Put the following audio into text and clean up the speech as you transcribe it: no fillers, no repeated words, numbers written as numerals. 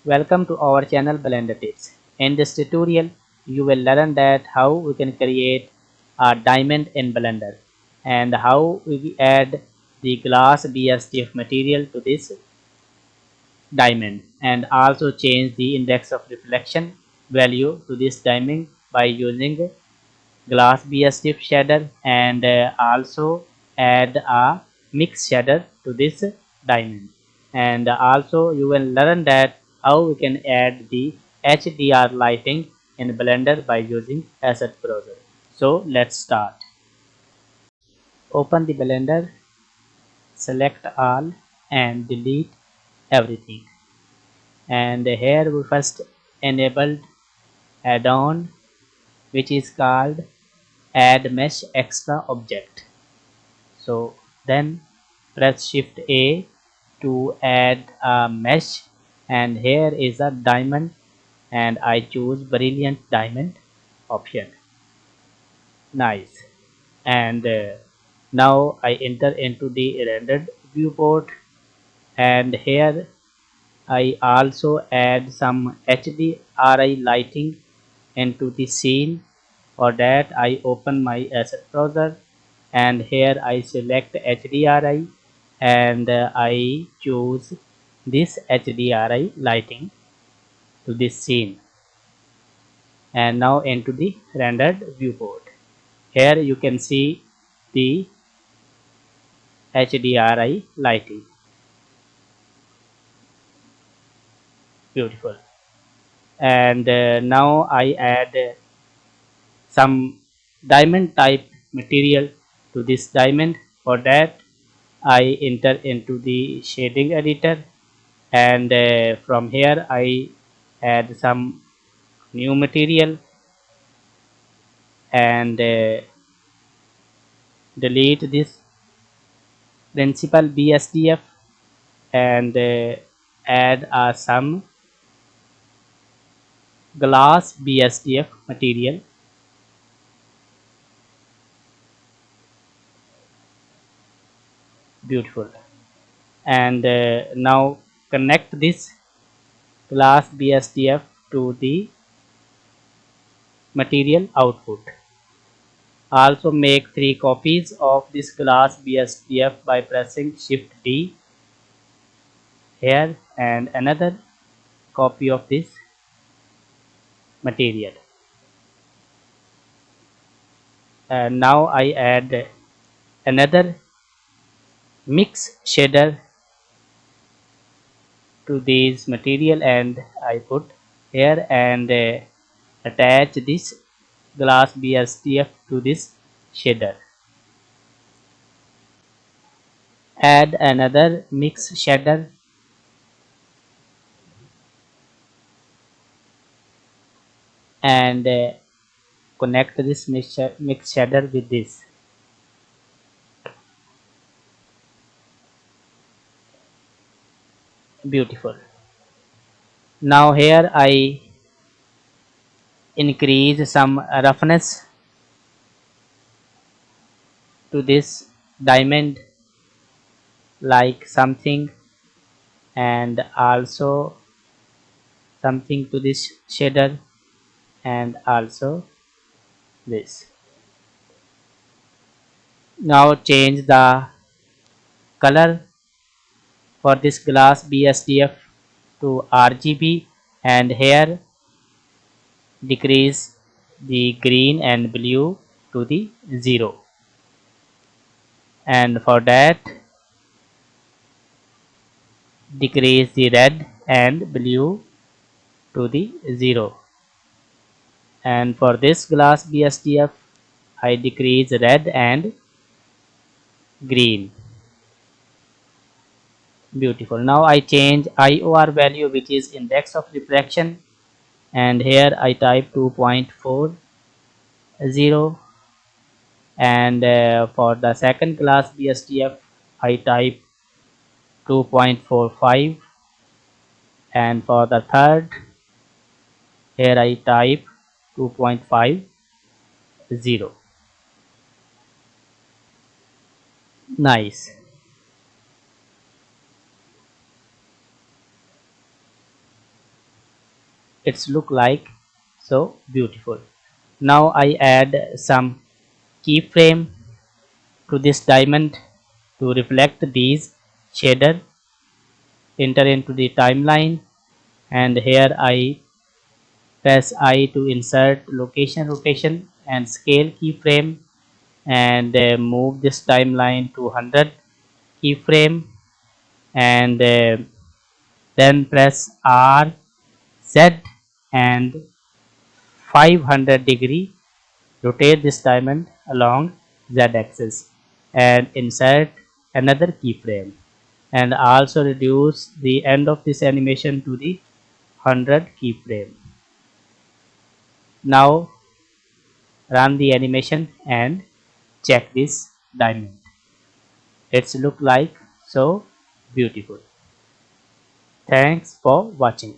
Welcome to our channel Blender Tips. In this tutorial, you will learn that how we can create a diamond in Blender and how we add the glass BSDF material to this diamond and also change the index of reflection value to this diamond by using glass BSDF shader and also add a mix shader to this diamond. And also you will learn that how we can add the HDR lighting in Blender by using asset browser. So let's start. Open the Blender, select all and delete everything. And here we first enabled add-on which is called add mesh extra object. So then press shift A to add a mesh, and here is a diamond and I choose brilliant diamond option. Nice. And now I enter into the rendered viewport, and here I also add some HDRI lighting into the scene. For that I open my asset browser and here I select HDRI and I choose this HDRI lighting to this scene, and now into the rendered viewport. Here you can see the HDRI lighting. Beautiful. And now I add some diamond type material to this diamond. For that I enter into the shading editor and from here I add some new material and delete this principal BSDF and add some glass BSDF material. Beautiful. And now connect this glass BSDF to the material output. Also make 3 copies of this glass BSDF by pressing shift D here and another copy of this material. And now I add another mix shader to this material and I put here and attach this glass BSDF to this shader. Add another mix shader and connect this mix shader with this. Beautiful. Now here I increase some roughness to this diamond like something and also something to this shader and also this. Now change the color for this glass BSDF to RGB and here decrease the green and blue to the 0, and for that decrease the red and blue to the 0, and for this glass BSDF I decrease red and green. Beautiful. Now I change IOR value which is index of refraction and here I type 2.40 and for the second class BSDF I type 2.45 and for the third here I type 2.50. Nice. it's look like so beautiful. Now I add some keyframe to this diamond to reflect these shader, enter into the timeline, and here I press I to insert location, rotation and scale keyframe, and move this timeline to 100 keyframe, and then press R, Z and 500-degree rotate this diamond along Z axis and insert another keyframe, and also reduce the end of this animation to the 100 keyframe. Now run the animation and check this diamond. It's look like so beautiful. Thanks for watching.